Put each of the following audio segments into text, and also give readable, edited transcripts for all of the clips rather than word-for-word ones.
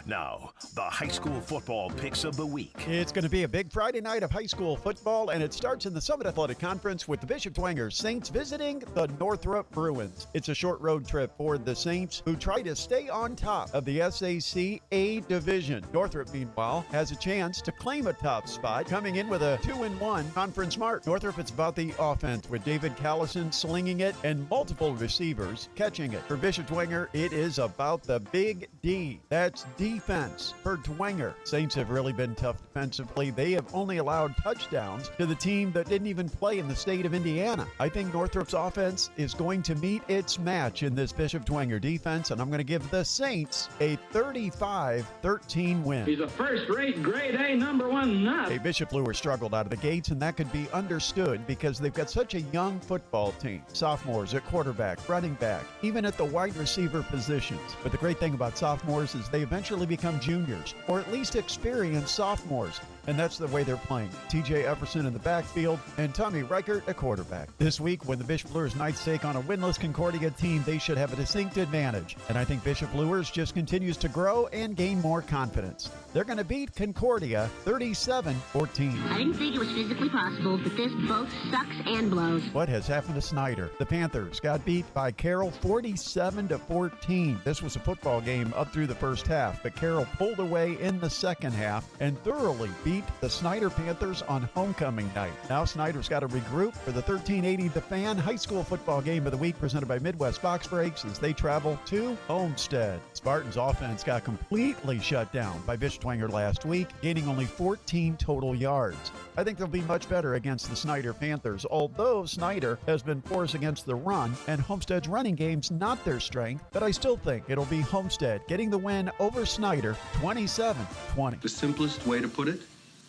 Now, the high school football picks of the week. It's going to be a big Friday night of high school football, and it starts in the Summit Athletic Conference with the Bishop Dwenger Saints visiting the Northrop Bruins. It's a short road trip for the Saints, who try to stay on top of the SAC A division. Northrop, meanwhile, has a chance to claim a top spot, coming in with a 2-1 conference mark. Northrop, it's about the offense, with David Callison slinging it and multiple receivers catching it. For Bishop Dwenger, it is about the big D. That's defense for Dwenger. Saints have really been tough defensively. They have only allowed touchdowns to the team that didn't even play in the state of Indiana. I think Northrop's offense is going to meet its match in this Bishop Dwenger defense, and I'm going to give the Saints a 35-13 win. He's a first-rate, grade A, number one nut. Hey, Bishop Luer struggled out of the gates, and that could be understood because they've got such a young football team. Sophomores at quarterback, running back, even at the wide receiver positions. But the great thing about sophomores is they eventually become juniors, or at least experienced sophomores. And that's the way they're playing. TJ Epperson in the backfield and Tommy Reichert at quarterback. This week, when the Bishop Luers Knights take on a winless Concordia team, they should have a distinct advantage. And I think Bishop Luers just continues to grow and gain more confidence. They're going to beat Concordia 37-14. I didn't think it was physically possible, but this both sucks and blows. What has happened to Snyder? The Panthers got beat by Carroll 47-14. This was a football game up through the first half, but Carroll pulled away in the second half and thoroughly beat the Snyder Panthers on homecoming night. Now Snyder's got to regroup for the 1380 The Fan high school football game of the week presented by Midwest Box Breaks as they travel to Homestead. Spartans offense got completely shut down by Bishop Dwenger last week, gaining only 14 total yards. I think they'll be much better against the Snyder Panthers, although Snyder has been porous against the run and Homestead's running game's not their strength, but I still think it'll be Homestead getting the win over Snyder 27-20. The simplest way to put it,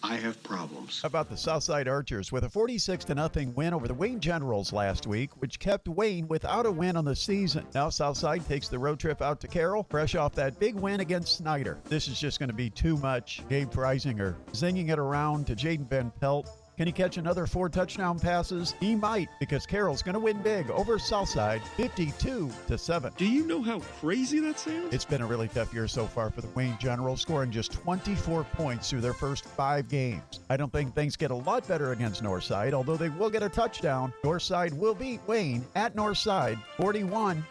I have problems. How about the Southside Archers with a 46-0 win over the Wayne Generals last week, which kept Wayne without a win on the season. Now Southside takes the road trip out to Carroll, fresh off that big win against Snyder. This is just going to be too much. Gabe Freisinger zinging it around to Jaden Van Pelt. Can he catch another 4 touchdown passes? He might, because Carroll's going to win big over Southside 52-7. Do you know how crazy that sounds? It's been a really tough year so far for the Wayne Generals, scoring just 24 points through their first 5 games. I don't think things get a lot better against Northside, although they will get a touchdown. Northside will beat Wayne at Northside 41-6.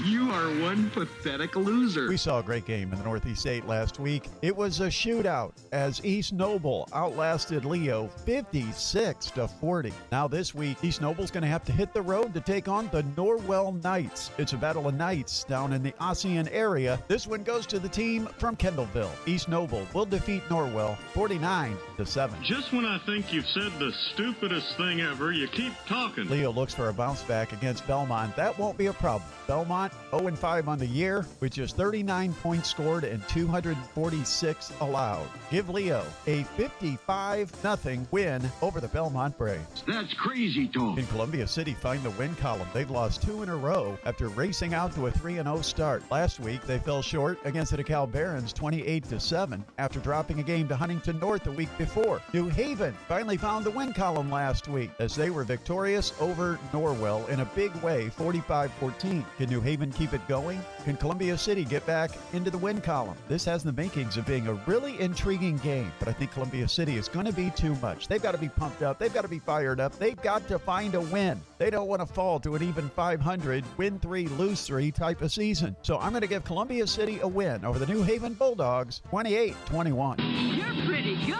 You are one pathetic loser. We saw a great game in the Northeast 8 last week. It was a shootout as East Noble outlasted Leo 56-40. Now this week, East Noble's going to have to hit the road to take on the Norwell Knights. It's a battle of Knights down in the Ossian area. This one goes to the team from Kendallville. East Noble will defeat Norwell 49-7. Just when I think you've said the stupidest thing ever, you keep talking. Leo looks for a bounce back against Belmont. That won't be a problem. Belmont 0-5 on the year, with just 39 points scored and 246 allowed. Give Leo a 55-0 win over the Belmont Braves. That's crazy talk. In Columbia City, find the win column. They've lost 2 in a row after racing out to a 3-0 start. Last week, they fell short against the DeKalb Barons 28-7 after dropping a game to Huntington North the week before. New Haven finally found the win column last week as they were victorious over Norwell in a big way, 45-14. Can New Haven keep it going? Can Columbia City get back into the win column? This has the makings of being a really intriguing game, but I think Columbia City is going to be too much. They've got to be pumped up. They've got to be fired up. They've got to find a win. They don't want to fall to an even 500, win 3, lose 3 type of season. So I'm going to give Columbia City a win over the New Haven Bulldogs, 28-21. You're pretty good.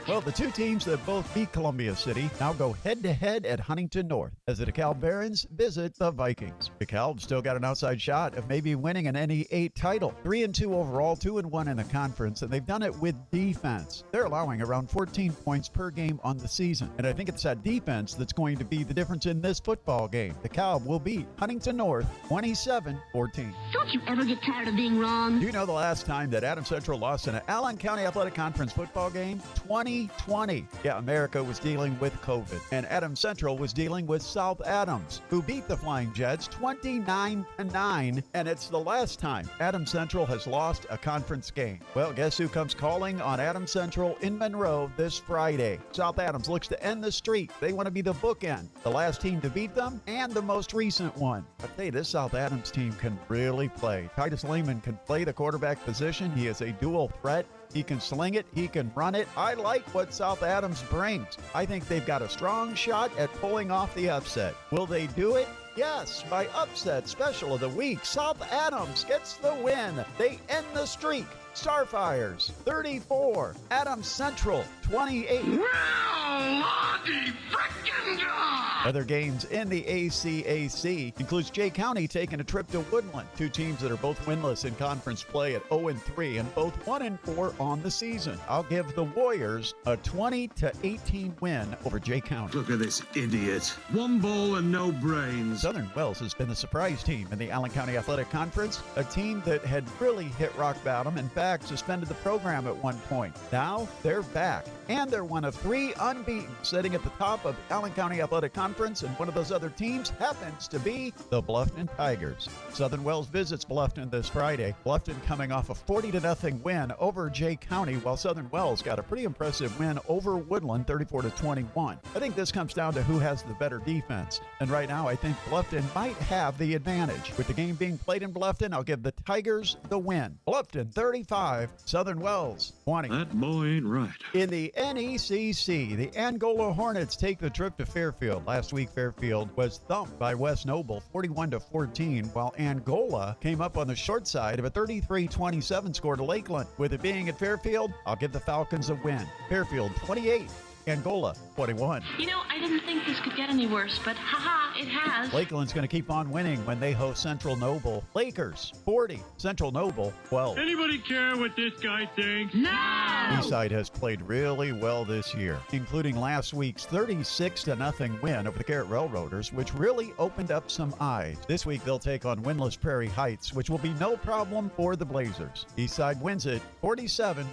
Well, the 2 teams that both beat Columbia City now go head-to-head at Huntington North as the DeKalb Barons visit the Vikings. DeKalb still got an outside shot of maybe winning an NE8 title. 3-2 overall, 2-1 in the conference, and they've done it with defense. They're allowing around 14 points per game on the season, and I think it's that defense that's going to be the difference in this football game. DeKalb will beat Huntington North 27-14. Don't you ever get tired of being wrong? Do you know the last time that Adams Central lost in an Allen County Athletic Conference football game? 20 2020. Yeah, America was dealing with COVID, and Adams Central was dealing with South Adams, who beat the Flying Jets 29-9, and it's the last time Adams Central has lost a conference game. Well, guess who comes calling on Adams Central in Monroe this Friday? South Adams looks to end the streak. They want to be the bookend, the last team to beat them, and the most recent one. I tell you, this South Adams team can really play. Titus Lehman can play the quarterback position. He is a dual threat. He can sling it. He can run it. I like what South Adams brings. I think they've got a strong shot at pulling off the upset. Will they do it? Yes, by upset special of the week, South Adams gets the win. They end the streak. Starfires 34, Adams Central 28. Well, Lottie frickin' God! Other games in the ACAC includes Jay County taking a trip to Woodland. Two teams that are both winless in conference play at 0-3 and both 1-4 on the season. I'll give the Warriors a 20-18 win over Jay County. Look at this idiot. One ball and no brains. Southern Wells has been the surprise team in the Allen County Athletic Conference, a team that had really hit rock bottom. In fact, suspended the program at one point. Now they're back, and they're one of 3 unbeaten, sitting at the top of Allen County Athletic Conference, and one of those other teams happens to be the Bluffton Tigers. Southern Wells visits Bluffton this Friday. Bluffton coming off a 40-0 win over Jay County, while Southern Wells got a pretty impressive win over Woodland, 34-21. I think this comes down to who has the better defense, and right now I think Bluffton might have the advantage. With the game being played in Bluffton, I'll give the Tigers the win. Bluffton 35, Southern Wells 20. That boy ain't right. In the NECC, the Angola Hornets take the trip to Fairfield. Last week, Fairfield was thumped by West Noble 41-14, while Angola came up on the short side of a 33-27 score to Lakeland. With it being at Fairfield, I'll give the Falcons a win. Fairfield 28, Angola 21. You know, I didn't think this could get any worse, but haha, it has. Lakeland's going to keep on winning when they host Central Noble. Lakers 40, Central Noble 12. Anybody care what this guy thinks? No! Eastside has played really well this year, including last week's 36-0 win over the Garrett Railroaders, which really opened up some eyes. This week they'll take on winless Prairie Heights, which will be no problem for the Blazers. Eastside wins it 47-6.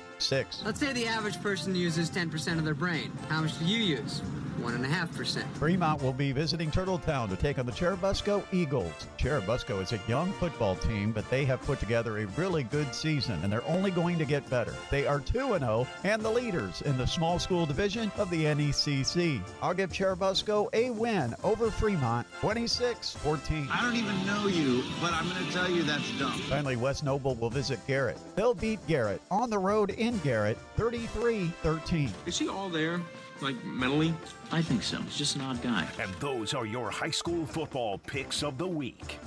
Let's say the average person uses 10% of their brain. How much do you use? 1.5%. Fremont will be visiting Turtletown to take on the Cherubusco Eagles. Cherubusco is a young football team, but they have put together a really good season, and they're only going to get better. They are 2-0 and the leaders in the small school division of the NECC. I'll give Cherubusco a win over Fremont, 26-14. I don't even know you, but I'm going to tell you that's dumb. Finally, West Noble will visit Garrett. They'll beat Garrett on the road in Garrett, 33-13. Is he all there? Like, mentally? I think so. He's just an odd guy. And those are your high school football picks of the week.